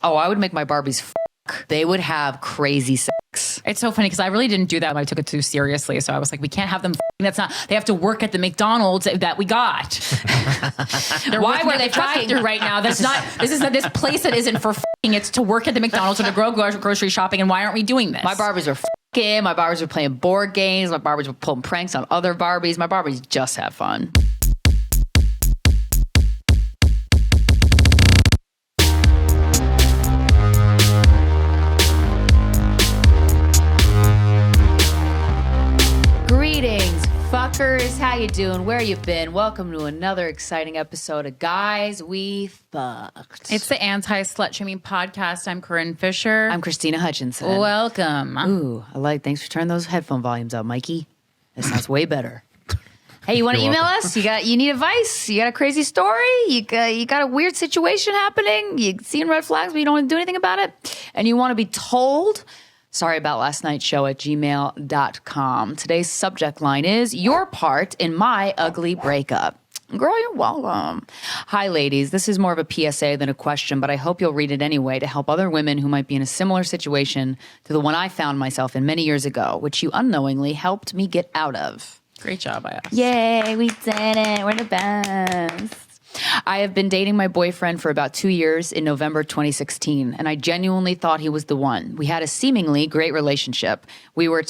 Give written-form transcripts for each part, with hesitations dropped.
Oh, I would make my Barbies They would have crazy sex. It's so funny because I really didn't do that when I took it too seriously. So I was like, we can't have them. That's not. They have to work at the McDonald's that we got. Why were they fucking right now? That's not. This place that isn't for fucking. It's to work at the McDonald's or to grocery shopping. And why aren't we doing this? My Barbies are fucking. My Barbies are playing board games. My Barbies were pulling pranks on other Barbies. My Barbies just have fun. Greetings, fuckers. How you doing? Where you been? Welcome to another exciting episode of Guys We Fcked. It's the anti-slut shaming podcast. I'm Corinne Fisher. I'm Krystyna Hutchinson. Welcome. Ooh, thanks for turning those headphone volumes up, Mikey. That sounds way better. Hey, you want to email us? You need advice? You got a crazy story? You got a weird situation happening? You seeing red flags but you don't want to do anything about it? And you want to be told? Sorry about last night's show at gmail.com. Today's subject line is your part in my ugly breakup. Girl, you're welcome. Hi, ladies. This is more of a PSA than a question, but I hope you'll read it anyway to help other women who might be in a similar situation to the one I found myself in many years ago, which you unknowingly helped me get out of. Great job, I asked. Yay, we did it. We're the best. I have been dating my boyfriend for about 2 years in November 2016, and I genuinely thought he was the one. We had a seemingly great relationship. We were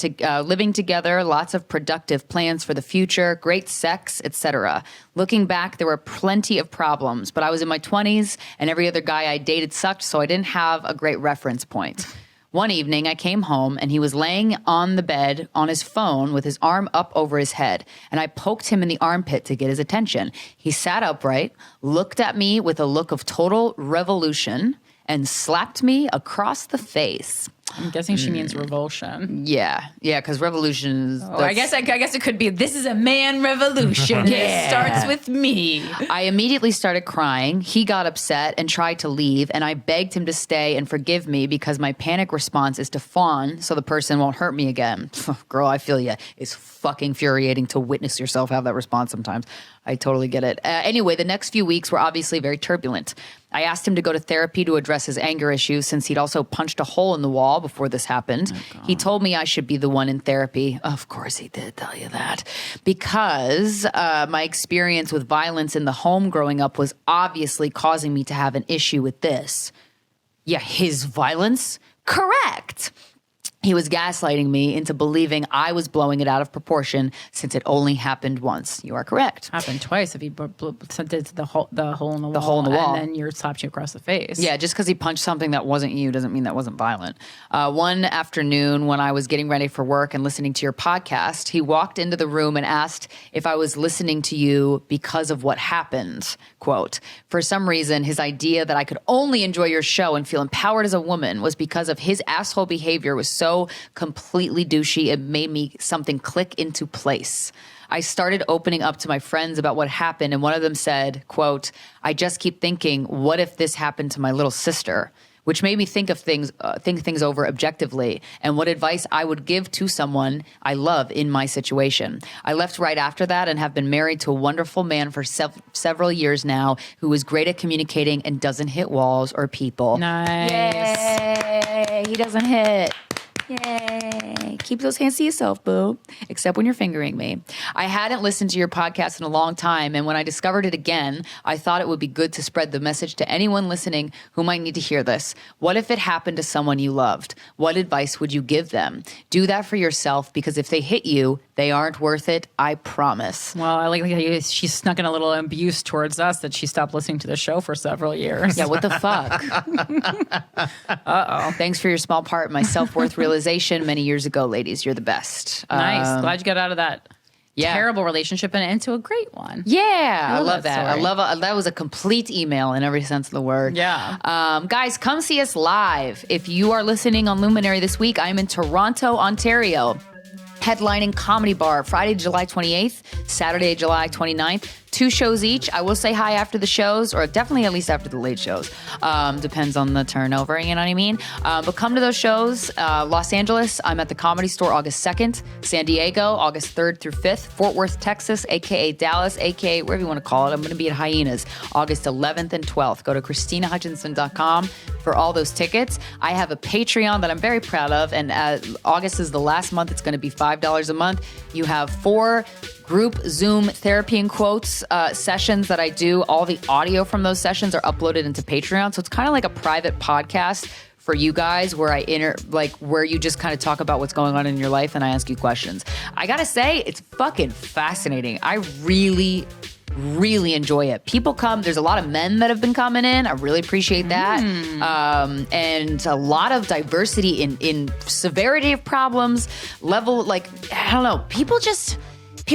living together, lots of productive plans for the future, great sex, etc. Looking back, there were plenty of problems, but I was in my 20s, and every other guy I dated sucked, so I didn't have a great reference point. One evening, I came home and he was laying on the bed on his phone with his arm up over his head, and I poked him in the armpit to get his attention. He sat upright, looked at me with a look of total revolution, and slapped me across the face. I'm guessing she means revulsion. Yeah, because revolution is... I guess it could be, this is a man revolution. It starts with me. I immediately started crying. He got upset and tried to leave, and I begged him to stay and forgive me because my panic response is to fawn so the person won't hurt me again. Girl, I feel ya. It's fucking infuriating to witness yourself have that response sometimes. I totally get it. Anyway, the next few weeks were obviously very turbulent. I asked him to go to therapy to address his anger issues since he'd also punched a hole in the wall before this happened. He told me I should be the one in therapy. Of course he did tell you that. Because my experience with violence in the home growing up was obviously causing me to have an issue with this. Yeah, his violence? Correct. He was gaslighting me into believing I was blowing it out of proportion since it only happened once. You are correct. Happened twice if he did the hole in the wall. The hole in the wall. And then you slapped you across the face. Yeah, just because he punched something that wasn't you doesn't mean that wasn't violent. One afternoon when I was getting ready for work and listening to your podcast, he walked into the room and asked if I was listening to you because of what happened. Quote, for some reason, his idea that I could only enjoy your show and feel empowered as a woman was because of his asshole behavior was so completely douchey, it made me something click into place. I started opening up to my friends about what happened, and one of them said, quote, I just keep thinking, what if this happened to my little sister? Which made me think things over objectively and what advice I would give to someone I love in my situation. I left right after that and have been married to a wonderful man for several years now who is great at communicating and doesn't hit walls or people. Nice. Yay, he doesn't hit. Yay. Keep those hands to yourself, boo. Except when you're fingering me. I hadn't listened to your podcast in a long time, and when I discovered it again, I thought it would be good to spread the message to anyone listening who might need to hear this. What if it happened to someone you loved? What advice would you give them? Do that for yourself, because if they hit you, they aren't worth it, I promise. Well, I like how she snuck in a little abuse towards us that she stopped listening to the show for several years. Yeah, what the fuck? Uh-oh. Thanks for your small part in my self-worth realization many years ago, ladies. You're the best. Nice. Glad you got out of that terrible relationship and into a great one. Yeah, I love that. Story. I love that was a complete email in every sense of the word. Yeah. Guys, come see us live. If you are listening on Luminary this week, I'm in Toronto, Ontario. Headlining Comedy Bar, Friday, July 28th, Saturday, July 29th. 2 shows each. I will say hi after the shows, or definitely at least after the late shows. Depends on the turnover, you know what I mean? But come to those shows. Los Angeles, I'm at the Comedy Store August 2nd. San Diego, August 3rd through 5th. Fort Worth, Texas, a.k.a. Dallas, a.k.a. wherever you want to call it. I'm going to be at Hyenas, August 11th and 12th. Go to KrystynaHutchinson.com for all those tickets. I have a Patreon that I'm very proud of, and August is the last month. It's going to be $5 a month. You have 4 group Zoom therapy in quotes sessions that I do. All the audio from those sessions are uploaded into Patreon. So it's kind of like a private podcast for you guys where where you just kind of talk about what's going on in your life and I ask you questions. I got to say, it's fucking fascinating. I really enjoy it. People come. There's a lot of men that have been coming in. I really appreciate that. And a lot of diversity in severity of problems, level, like, I don't know. People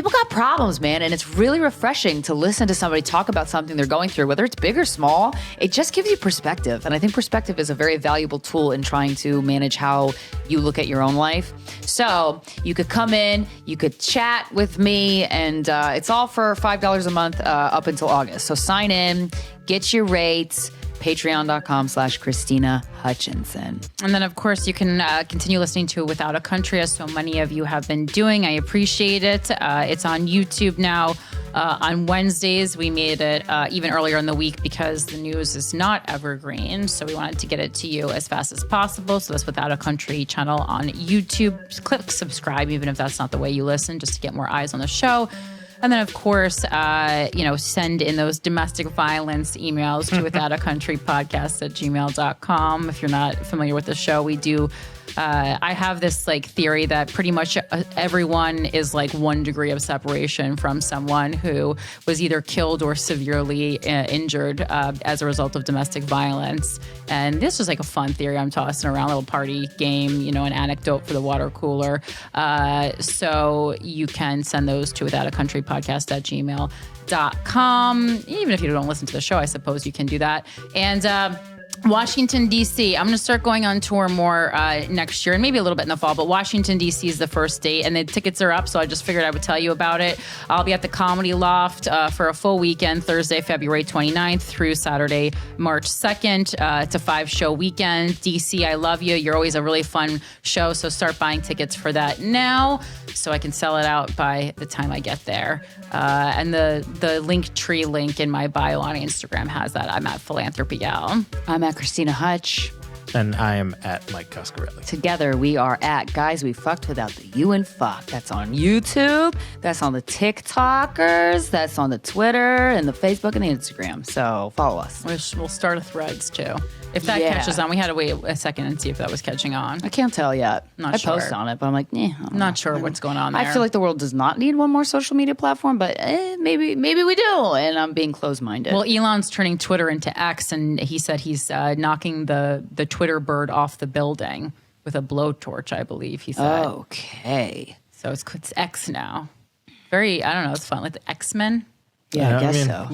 got problems, man, and it's really refreshing to listen to somebody talk about something they're going through, whether it's big or small. It just gives you perspective, and I think perspective is a very valuable tool in trying to manage how you look at your own life. So you could come in, you could chat with me, and it's all for $5 a month up until August. So sign in, get your rates. Patreon.com/Krystyna Hutchinson. And then, of course, you can continue listening to Without a Country, as so many of you have been doing. I appreciate it. It's on YouTube now. On Wednesdays, we made it even earlier in the week because the news is not evergreen. So we wanted to get it to you as fast as possible. So that's Without a Country channel on YouTube. Just click subscribe, even if that's not the way you listen, just to get more eyes on the show. And then, of course, send in those domestic violence emails to withoutacountrypodcast@gmail.com. If you're not familiar with the show, we do. I have this theory that pretty much everyone is 1 degree of separation from someone who was either killed or severely injured as a result of domestic violence. And this was a fun theory I'm tossing around, a little party game, an anecdote for the water cooler. So you can send those to withoutacountrypodcast@gmail.com. Even if you don't listen to the show, I suppose you can do that. And Washington, D.C. I'm going to start going on tour more next year and maybe a little bit in the fall, but Washington, D.C. is the first date and the tickets are up, so I just figured I would tell you about it. I'll be at the Comedy Loft for a full weekend, Thursday, February 29th through Saturday, March 2nd. It's a 5-show weekend. D.C., I love you. You're always a really fun show, so start buying tickets for that now so I can sell it out by the time I get there. And the Linktree link in my bio on Instagram has that. I'm at Philanthropy Gal. I'm at Krystyna Hutch. And I am at Mike Coscarelli. Together, we are at Guys We Fcked without the U and fuck. That's on YouTube. That's on the TikTokers. That's on the Twitter and the Facebook and the Instagram. So follow us. We'll start a Threads too. If that catches on, we had to wait a second and see if that was catching on. I can't tell yet. Not sure. I post on it, but I'm like, I'm not sure what's going on there. I feel like the world does not need one more social media platform, but maybe we do. And I'm being closed-minded. Well, Elon's turning Twitter into X, and he said he's knocking the Twitter bird off the building with a blowtorch, I believe he said. Okay. So it's X now. Very, I don't know, it's fun. Like the X-Men. Yeah, I guess so.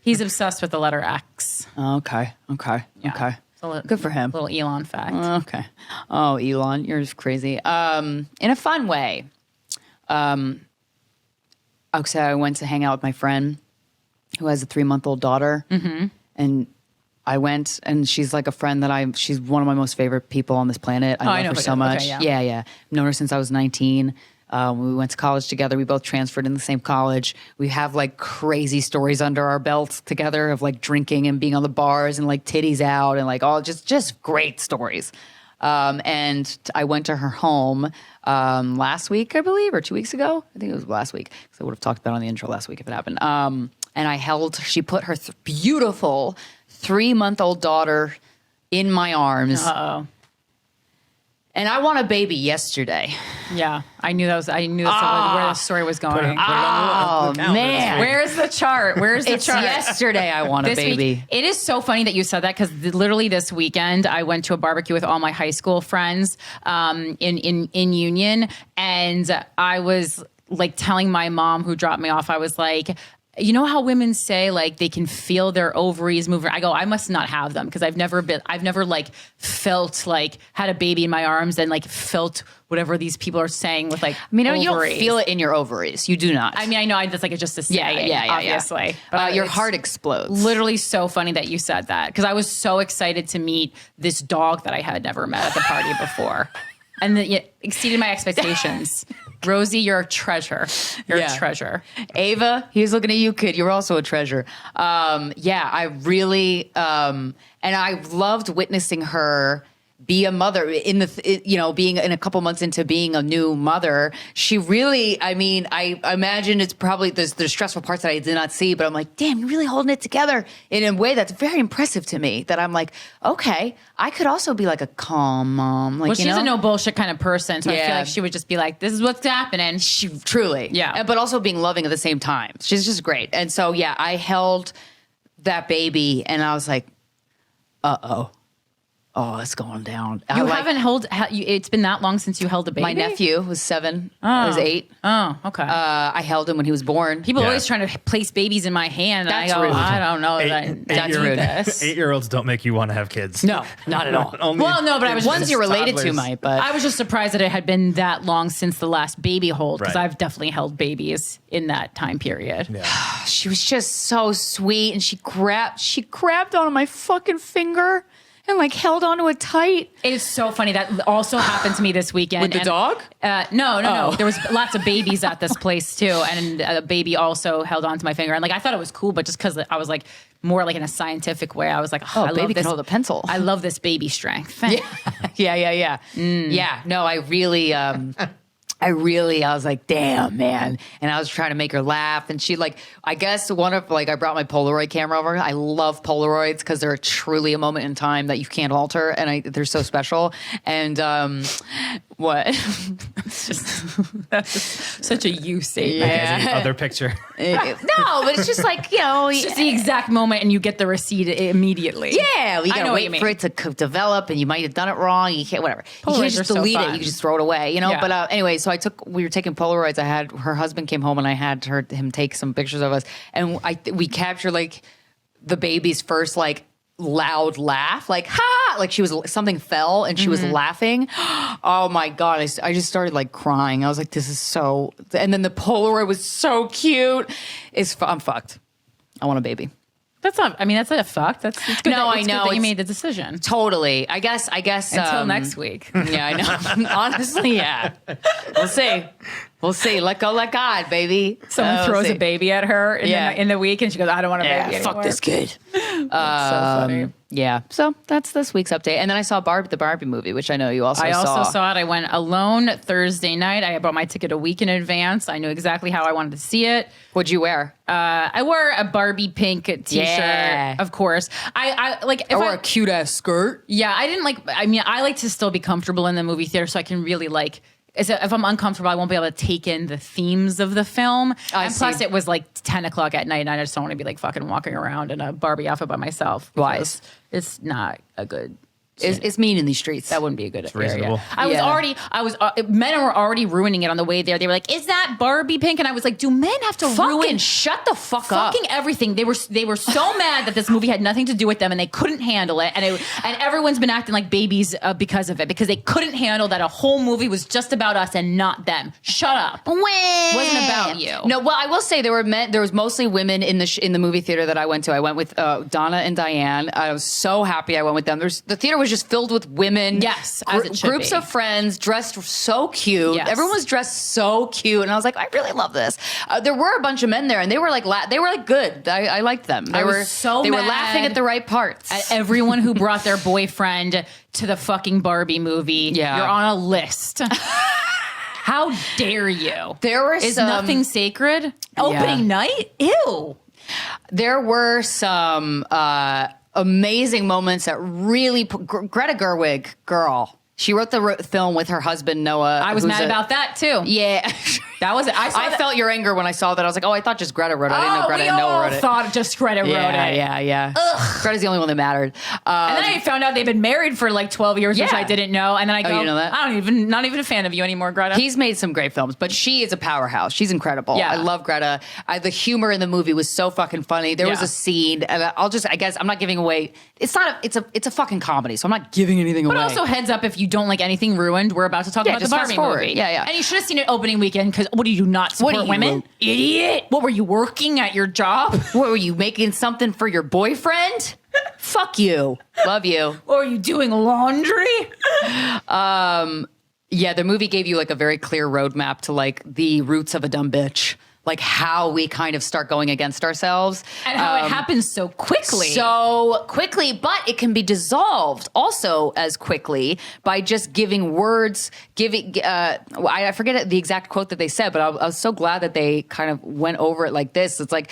He's obsessed with the letter X. Okay. Yeah. Good for him. Little Elon fact. Okay. Oh, Elon, you're just crazy. In a fun way. I went to hang out with my friend who has a 3-month-old daughter. Mm-hmm. And I went, and she's like a friend she's one of my most favorite people on this planet. I love her so much. Okay, yeah. I've known her since I was 19. We went to college together. We both transferred in the same college. We have crazy stories under our belts together of drinking and being on the bars and titties out and all just great stories. And I went to her home last week, I believe, or 2 weeks ago. I think it was last week because I would have talked about it on the intro last week if it happened. And she put her beautiful 3-month-old daughter in my arms. Uh-oh. And I want a baby yesterday. Yeah, I knew that's where the story was going. Man. Where's the chart? It's chart? Yesterday I want a baby. Week, it is so funny that you said that because literally this weekend I went to a barbecue with all my high school friends in Union, and I was telling my mom who dropped me off, I was like, you know how women say like they can feel their ovaries moving? I go, I must not have them because I've never like felt like had a baby in my arms and like felt whatever these people are saying with like, I mean, ovaries. you don't feel it in your ovaries. You do not. I mean, I know that's like just a saying, obviously. But your heart explodes. Literally so funny that you said that because I was so excited to meet this dog that I had never met at the party before. And it exceeded my expectations. Rosie, you're a treasure. You're a treasure. Ava, he was looking at you, kid. You're also a treasure. I really, and I loved witnessing her be a mother being in a couple months into being a new mother. She really, I mean, I imagine it's probably there's stressful parts that I did not see, but I'm like, damn, you're really holding it together in a way that's very impressive to me. That I'm like, okay, I could also be like a calm mom. Like, well, she's a no bullshit kind of person, so I feel like she would just be like, this is what's happening. She truly, but also being loving at the same time. She's just great. And so I held that baby, and I was like, oh, it's going down. You haven't held, it's been that long since you held a baby? My nephew was 7. I was 8. Oh, okay. I held him when he was born. People are always trying to place babies in my hand. That's and I go, rude. I don't know. That's rude. 8-year-olds don't make you want to have kids. No, not at all. Well, no, but I was ones you're related to might, but I was just surprised that it had been that long since the last baby hold because I've definitely held babies in that time period. Yeah. She was just so sweet, and she grabbed onto my fucking finger and like held onto it tight. It's so funny. That also happened to me this weekend. With the dog? No. There was lots of babies at this place too. And a baby also held onto my finger. And like, I thought it was cool, but just because I was like more like in a scientific way, I was like, I baby love this. can hold a pencil. I love this baby strength. Yeah. No, I was like, damn, man. And I was trying to make her laugh. And she I guess I brought my Polaroid camera over. I love Polaroids because they're truly a moment in time that you can't alter. And they're so special. And what? That's such a you statement. Yeah. Other picture. No, but it's just like, it's just the exact moment and you get the receipt immediately. Yeah, you gotta wait for it to develop and you might have done it wrong. You can't, whatever. Polaroids you can't just delete it. You can just throw it away, Yeah. But anyway, so we were taking Polaroids. Her husband came home and I had him take some pictures of us. And we captured the baby's first loud laugh, ha, something fell and she was laughing. Oh my God. I just started crying. I was like, this is so, and then the Polaroid was so cute. I'm fucked. I want a baby. That's not a fuck. It's good. No, I know. Good that you made the decision. Totally. I guess. Until next week. Yeah, I know. Honestly, yeah. We'll see. Let go, let God, baby. Someone throws a baby at her in the week and she goes, I don't want a baby anymore. Fuck this kid. So funny. Yeah. So that's this week's update. And then I saw the Barbie movie, which I know you also saw. I also saw it. I went alone Thursday night. I bought my ticket a week in advance. I knew exactly how I wanted to see it. What'd you wear? I wore a Barbie pink t-shirt, of course. I wore a cute ass skirt. Yeah, I like to still be comfortable in the movie theater so I can really if I'm uncomfortable, I won't be able to take in the themes of the film. Plus, it was 10 o'clock at night, and I just don't want to be fucking walking around in a Barbie outfit by myself. Why? It's not a good. It's mean in these streets. That wouldn't be a good reasonable. area. Men were already ruining it on the way there. They were like, "Is that Barbie pink?" And I was like, "Do men have to ruin? Shut the fuck up! Fucking everything." They were so mad that this movie had nothing to do with them and they couldn't handle it. And everyone's been acting like babies because of it because they couldn't handle that a whole movie was just about us and not them. Shut up! Wasn't about you. No, well, I will say there was mostly women in the movie theater that I went to. I went with Donna and Diane. I was so happy I went with them. The theater was just filled with women. Yes, as it should groups be. of friends dressed so cute. Yes. Everyone was dressed so cute, and I was like, I really love this. There were a bunch of men there, and they were good. I liked them. They were laughing at the right parts. At everyone who brought their boyfriend to the fucking Barbie movie. Yeah. You're on a list. How dare you? Is nothing sacred? Opening night? Ew. There were some amazing moments that really Greta Gerwig, girl. She wrote the film with her husband Noah. I was mad about that too. Yeah. That was it. I felt your anger when I saw that. I was like, oh, I thought just Greta wrote it. I didn't know Greta and Noah wrote it. Thought just Greta wrote it. Yeah. Ugh. Greta's the only one that mattered. And then I found out they've been married for like 12 years, which I didn't know. And then I go, you didn't know that? not even a fan of you anymore, Greta. He's made some great films, but she is a powerhouse. She's incredible. Yeah. I love Greta. The humor in the movie was so fucking funny. There was a scene, and I guess I'm not giving away. It's a fucking comedy, so I'm not giving anything away. But also heads up, if you don't like anything ruined, we're about to talk about the just Barbie fast forward. movie. Yeah. And you should have seen it opening weekend, because what do you not support women? Idiot. What were you working at your job? What were you making something for your boyfriend? Fuck you. Love you. Or are you doing laundry? Yeah, the movie gave you like a very clear roadmap to like the roots of a dumb bitch. Like how we kind of start going against ourselves. And how it happens so quickly. So quickly, but it can be dissolved also as quickly by just giving words, I forget the exact quote that they said, but I was so glad that they kind of went over it like this. It's like,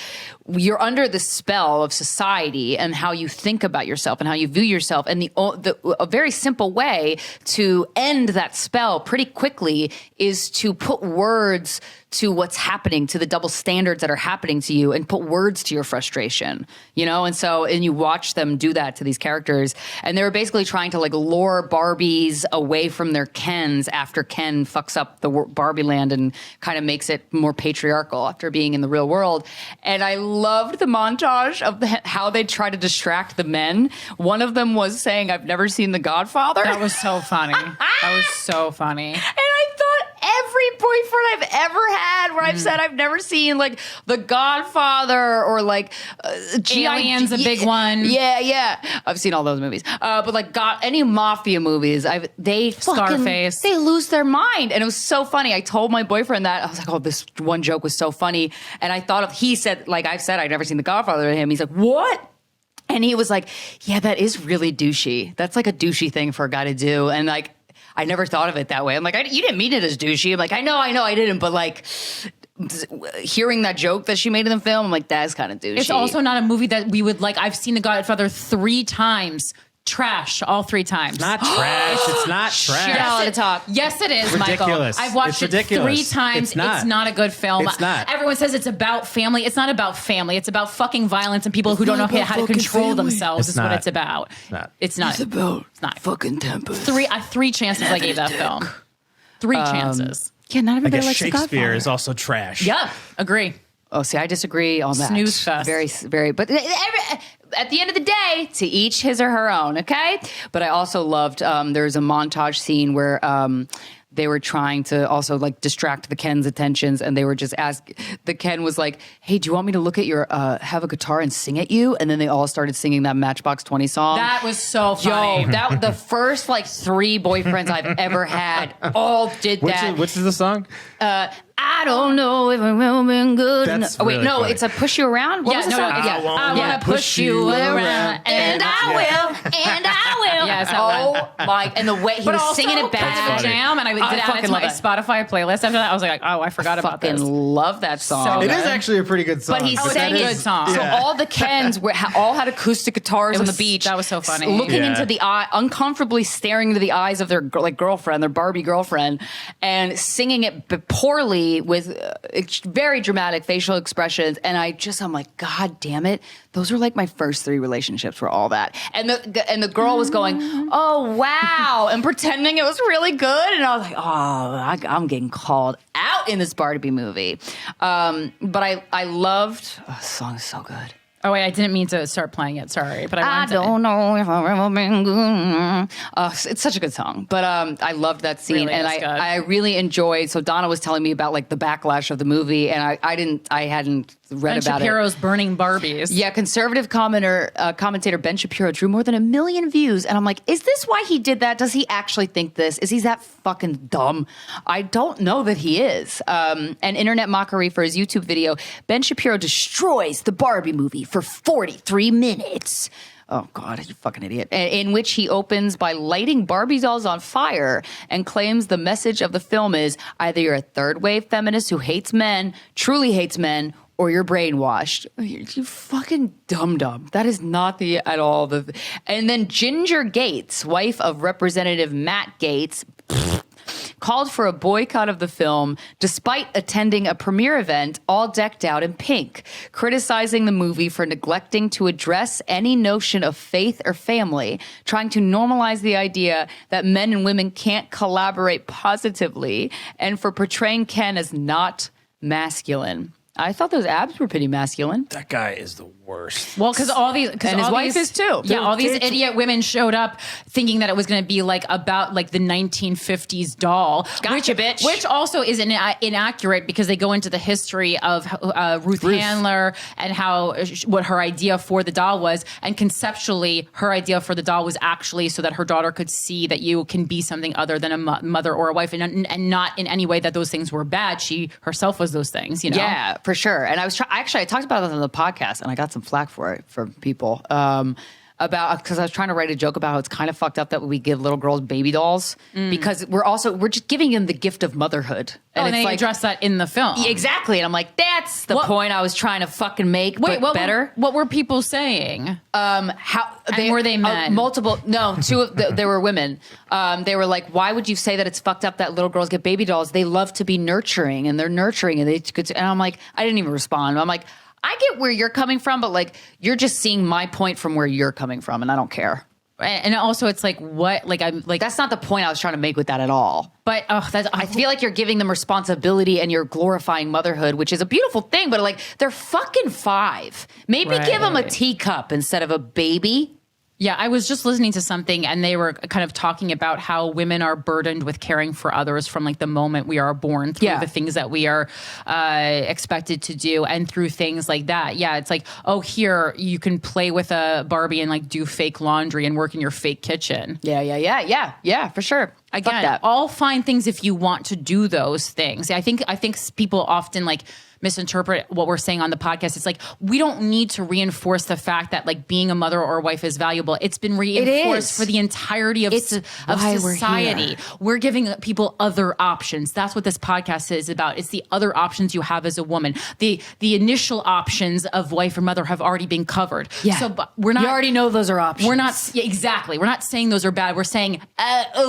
you're under the spell of society and how you think about yourself and how you view yourself. And a very simple way to end that spell pretty quickly is to put words to what's happening, to the double standards that are happening to you, and put words to your frustration, and you watch them do that to these characters. And they were basically trying to like lure Barbies away from their Kens after Ken fucks up the Barbie land and kind of makes it more patriarchal after being in the real world. And I loved the montage of how they try to distract the men. One of them was saying, I've never seen The Godfather. That was so funny. That was so funny. And I thought every boyfriend I've ever had where I've said I've never seen like The Godfather or like Alien's a big one. Yeah. I've seen all those movies. But like any mafia movies, Scarface. They lose their mind. And it was so funny. I told my boyfriend that. I was like, oh, this one joke was so funny. And he said, like I've said, I'd never seen The Godfather to him. He's like, what? And he was like, yeah, that is really douchey. That's like a douchey thing for a guy to do. And like, I never thought of it that way. I'm like, you didn't mean it as douchey. I'm like, I know, I didn't. But like, hearing that joke that she made in the film, I'm like, that's kind of douchey. It's also not a movie that we would like. I've seen The Godfather 3 times. Trash all 3 times. Not trash. It's not trash. You're not allowed to talk. Yes, it is, ridiculous. Michael. I've watched it 3 times. It's not a good film. It's not. Everyone says it's about family. It's not about family. It's about fucking violence and people who don't know how to control themselves. Is what it's about. It's not. It's about fucking temper. 3 chances I gave that film. 3 chances. Yeah, not everybody likes The Shakespeare Godfather. is also trash. Yeah, agree. Oh, see, I disagree on that. Snooze fest. Very, very. But at the end of the day, to each his or her own, okay? But I also loved, there's a montage scene where they were trying to also like distract the Ken's attentions, and they were just the Ken was like, hey, do you want me to look at your, have a guitar and sing at you? And then they all started singing that Matchbox 20 song. That was so funny. Yo, the first like 3 boyfriends I've ever had all did that. Which is the song? I don't know if I'm really good. That's Wait, really no, funny. it's a Push You Around. What was the song? I want to push you around, and I will. Yes, my! And the way he was singing it back, kind of a jam, and I did add it to my Spotify playlist after that. I was like, oh, I forgot about this. Fucking love that song. It is actually a pretty good song. But he sang a it. good song. So all the Kens all had acoustic guitars on the beach. That was so funny. Looking into the eye, uncomfortably staring into the eyes of their girlfriend, their Barbie girlfriend, and singing it poorly with very dramatic facial expressions. And I'm like, God damn it. Those are like my first 3 relationships were all that. And the girl was going, oh, wow. And pretending it was really good. And I was like, oh, I'm getting called out in this Barbie movie. But I loved, the song is so good. Oh, wait, I didn't mean to start playing it. Sorry. But I don't know if I've ever been good. It's such a good song. But I loved that scene. Really and I really enjoyed, so Donna was telling me about like the backlash of the movie, and I hadn't read Ben about Shapiro's it. burning Barbies. Yeah, conservative commentator Ben Shapiro drew more than 1 million views. And I'm like, is this why he did that? Does he actually think this? Is he that fucking dumb? I don't know that he is. An internet mockery for his YouTube video, Ben Shapiro destroys the Barbie movie for 43 minutes. Oh, God, you fucking idiot. In which he opens by lighting Barbie dolls on fire and claims the message of the film is either you're a third-wave feminist who hates men, truly hates men, or you're brainwashed. You fucking dum-dum. That is not at all the... And then Ginger Gates, wife of Representative Matt Gates... called for a boycott of the film despite attending a premiere event all decked out in pink, criticizing the movie for neglecting to address any notion of faith or family, trying to normalize the idea that men and women can't collaborate positively, and for portraying Ken as not masculine. I thought those abs were pretty masculine. That guy is the worst. Well, because all these, and his wife is too. Yeah, all these idiot women showed up thinking that it was going to be like about like the 1950s doll, Gotcha, bitch. Which also is inaccurate because they go into the history of Ruth Handler and how what her idea for the doll was, and conceptually, her idea for the doll was actually so that her daughter could see that you can be something other than a mother or a wife, and not in any way that those things were bad. She herself was those things, you know. Yeah. For sure. And I talked about this on the podcast, and I got some flack for it from people because I was trying to write a joke about how it's kind of fucked up that we give little girls baby dolls because we're just giving them the gift of motherhood. And it's they like, address that in the film. Exactly. And I'm like, that's the point I was trying to fucking make, but better. What were people saying? Were they men? Multiple. No, they were women. They were like, why would you say that it's fucked up that little girls get baby dolls? They love to be nurturing, and they're nurturing, and and I'm like, I didn't even respond. I'm like, I get where you're coming from, but like, you're just seeing my point from where you're coming from, and I don't care. And also, it's like, what? Like, I'm like, that's not the point I was trying to make with that at all. But I feel like you're giving them responsibility and you're glorifying motherhood, which is a beautiful thing. But like, they're fucking 5. Maybe give them a teacup instead of a baby. Yeah, I was just listening to something, and they were kind of talking about how women are burdened with caring for others from like the moment we are born through the things that we are expected to do, and through things like that. Yeah, it's like, oh, here you can play with a Barbie and like do fake laundry and work in your fake kitchen. Yeah, for sure. Again, all fine things if you want to do those things. I think people often like misinterpret what we're saying on the podcast. It's like, we don't need to reinforce the fact that like being a mother or a wife is valuable. It's been reinforced for the entirety of society. We're giving people other options. That's what this podcast is about. It's the other options you have as a woman. The initial options of wife or mother have already been covered. Yeah. So we're not. You already know those are options. We're not. Yeah, exactly. We're not saying those are bad. We're saying,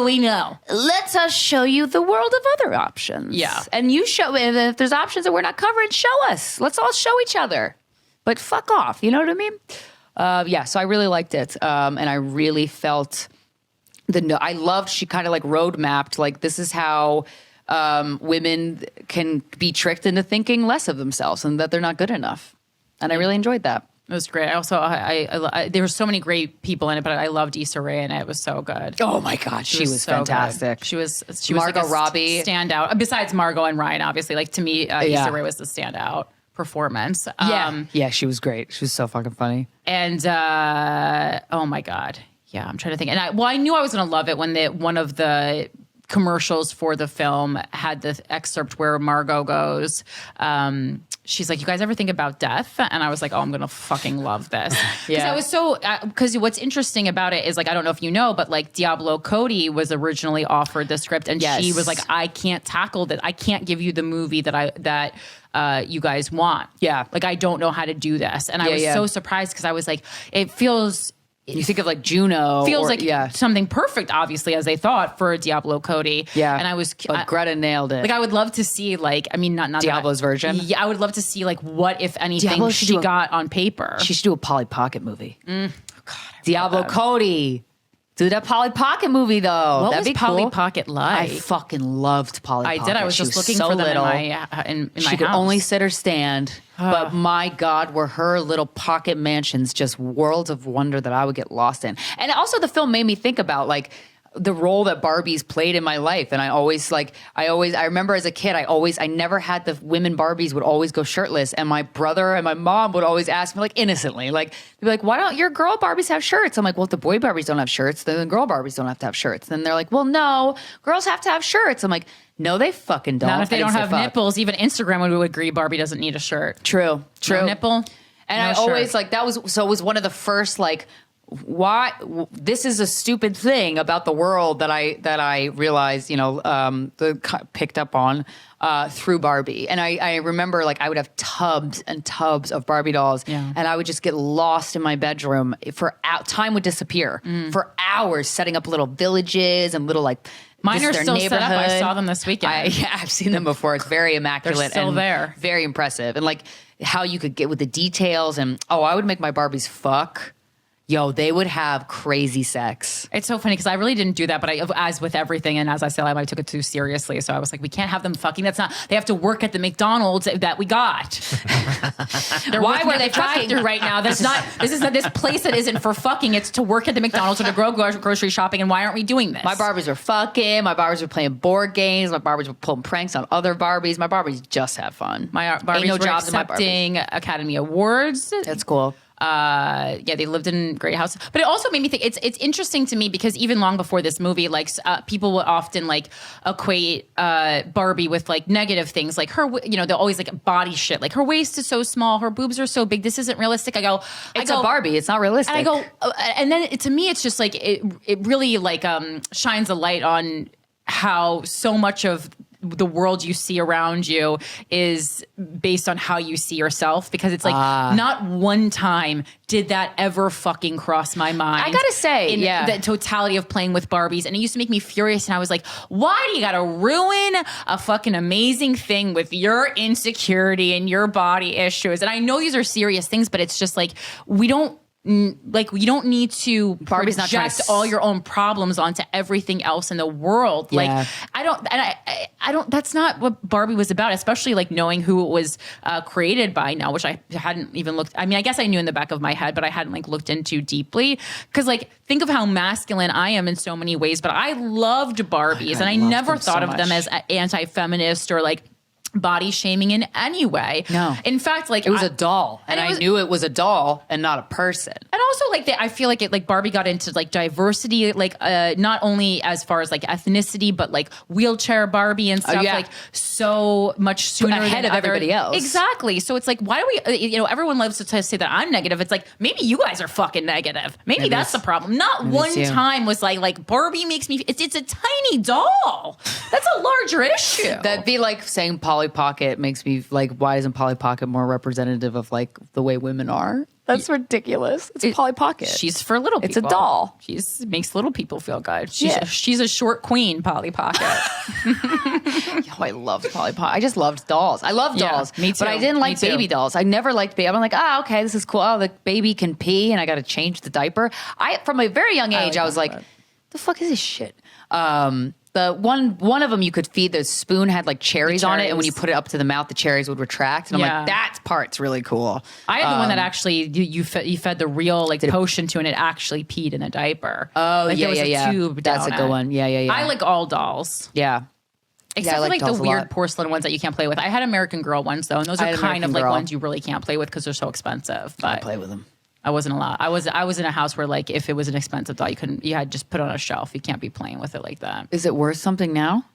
we know. Let us show you the world of other options. Yeah. And you show, and if there's options that we're not covering, show us. Let's all show each other. But fuck off. You know what I mean? So I really liked it. And I really felt I loved, she kind of like road mapped, like, this is how women can be tricked into thinking less of themselves and that they're not good enough. And I really enjoyed that. It was great. I also, I there were so many great people in it, but I loved Issa Rae, and it was so good. Oh my God, she was so fantastic. Good. She was Margot like Robbie standout. Besides Margot and Ryan, obviously, like to me, Issa Rae was the standout performance. Yeah, she was great. She was so fucking funny. And oh my God, yeah, I'm trying to think. And I knew I was gonna love it when one of the commercials for the film had the excerpt where Margot goes, she's like, you guys ever think about death? And I was like, oh, I'm going to fucking love this. Because I was so, because what's interesting about it is like, I don't know if you know, but like Diablo Cody was originally offered the script, and she was like, I can't tackle that. I can't give you the movie that you guys want. Yeah. Like, I don't know how to do this. And I was so surprised because I was like, it feels... You think of like Juno. Feels like something perfect, obviously, as they thought for Diablo Cody. Yeah. And I was... But Greta nailed it. Like, I would love to see, like, I mean, not Diablo's version? Yeah, I would love to see, like, what, if anything, she got on paper. She should do a Polly Pocket movie. God, Diablo Cody. Do that Polly Pocket movie, though. What That'd was be Polly cool. Pocket like? I fucking loved Polly Pocket. I did. I was just looking for them in my house. She could only sit or stand. But my God, were her little pocket mansions just worlds of wonder that I would get lost in. And also the film made me think about like the role that Barbie's played in my life. And I remember as a kid, I never had the women Barbies would always go shirtless. And my brother and my mom would always ask me, like, innocently, like, they'd be like, why don't your girl Barbies have shirts? I'm like, well, if the boy Barbies don't have shirts, then the girl Barbies don't have to have shirts. Then they're like, well, no, girls have to have shirts. I'm like, no, they fucking don't. Not if they don't have nipples. Even Instagram would agree Barbie doesn't need a shirt. True. No nipple. And I always like, it was one of the first, like, why this is a stupid thing about the world that I realized, picked up on through Barbie. And I remember, like, I would have tubs and tubs of Barbie dolls, and I would just get lost in my bedroom time would disappear for hours, setting up little villages and little like Mine This are is their still set up. I neighborhood. saw them this weekend. I've seen them before. It's very immaculate. They're still and there. Very impressive. And like how you could get with the details and, I would make my Barbies fuck. Yo, they would have crazy sex. It's so funny because I really didn't do that, but as with everything, and as I said, I took it too seriously. So I was like, we can't have them fucking. That's not. They have to work at the McDonald's that we got. Why were they fucking right now? That's not. This is this place that isn't for fucking. It's to work at the McDonald's or to go grocery shopping. And why aren't we doing this? My Barbies were fucking. My Barbies were playing board games. My Barbies were pulling pranks on other Barbies. My Barbies just have fun. My Barbies Ain't no were jobs in my accepting Academy Awards. That's cool. They lived in great houses, but it also made me think it's interesting to me because even long before this movie, like people would often like equate Barbie with like negative things, like her, they're always like body shit, like her waist is so small, her boobs are so big, this isn't realistic. It's a Barbie, it's not realistic. And I go, and then to me, it's just like it really like shines a light on how so much of the world you see around you is based on how you see yourself, because it's like not one time did that ever fucking cross my mind. I gotta say, in the totality of playing with Barbies, and it used to make me furious. And I was like, why do you gotta ruin a fucking amazing thing with your insecurity and your body issues? And I know these are serious things, but it's just like you don't need to Barbie's not trying project all your own problems onto everything else in the world. Yeah. Like I don't, that's not what Barbie was about, especially like knowing who it was created by now, which I hadn't even looked. I mean, I guess I knew in the back of my head, but I hadn't like looked into deeply. Cause like, think of how masculine I am in so many ways, but I loved Barbies and I never thought of them as anti-feminist or like body shaming in any way. No. In fact, like it was a doll, and I knew it was a doll and not a person. And also, like, I feel like Barbie got into like diversity, like not only as far as like ethnicity, but like wheelchair Barbie and stuff, like so much sooner ahead than of everybody else. Exactly. So it's like, why do we? Everyone loves to say that I'm negative. It's like maybe you guys are fucking negative. Maybe that's the problem. Not one time was like Barbie makes me. It's a tiny doll. That's a larger issue. That'd be like saying Polly Pocket makes me like, why isn't Polly Pocket more representative of like the way women are? That's ridiculous. It's Polly Pocket. She's for little people. It's a doll. She makes little people feel good. She's a short queen, Polly Pocket. I loved Polly Pocket. I just loved dolls. I love dolls. Me too. But I didn't like baby dolls. I never liked baby. I'm like, okay, this is cool. Oh, the baby can pee and I got to change the diaper. From a very young age, I was like, the fuck is this shit? The one of them you could feed, the spoon had like cherries on it, and when you put it up to the mouth, the cherries would retract. And I'm like, that part's really cool. I had the one that actually you fed the real like potion to, and it actually peed in a diaper. Oh, like, yeah, there was a tube That's down a good one. Yeah. I like all dolls. Yeah. Except for like the dolls weird porcelain ones that you can't play with. I had American Girl ones though, and those are kind of like ones you really can't play with because they're so expensive. But I play with them. I wasn't allowed. I was in a house where like if it was an expensive doll, you had to just put it on a shelf. You can't be playing with it like that. Is it worth something now?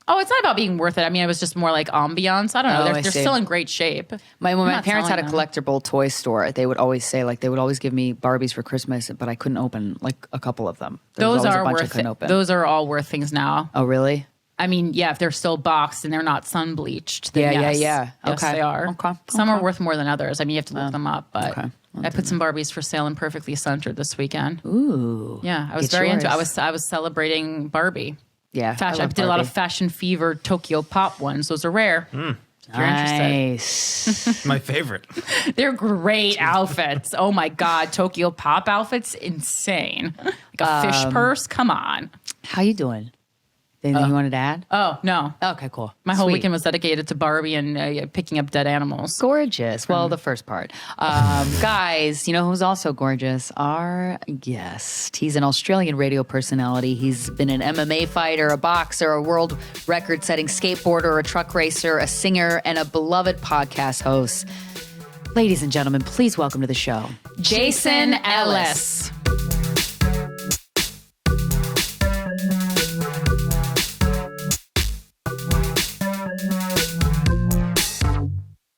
Oh, it's not about being worth it. I mean, it was just more like ambiance. I don't know. They're still in great shape. When my parents had a collectible toy store, they would always say like they would always give me Barbies for Christmas, but I couldn't open like a couple of them. Those are worth it. Those are all worth things now. Oh, really? I mean, yeah, if they're still boxed and they're not sun bleached, then yeah. Yes, they are. Okay. Some are worth more than others. I mean, you have to look them up, but I put some Barbies for sale in Perfectly Centered this weekend. Ooh. Yeah, I was very into it. I was celebrating Barbie. Yeah. Fashion. I did a lot of Fashion Fever Tokyo Pop ones. Those are rare. If you're interested. My favorite. They're great outfits. Oh my God. Tokyo Pop outfits, insane. Like a fish purse. Come on. How you doing? Anything you wanted to add? Oh, no. Okay, cool. My whole weekend was dedicated to Barbie and picking up dead animals. Gorgeous. Well, the first part. Guys, you know who's also gorgeous? Our guest. He's an Australian radio personality. He's been an MMA fighter, a boxer, a world record-setting skateboarder, a truck racer, a singer, and a beloved podcast host. Ladies and gentlemen, please welcome to the show, Jason Ellis.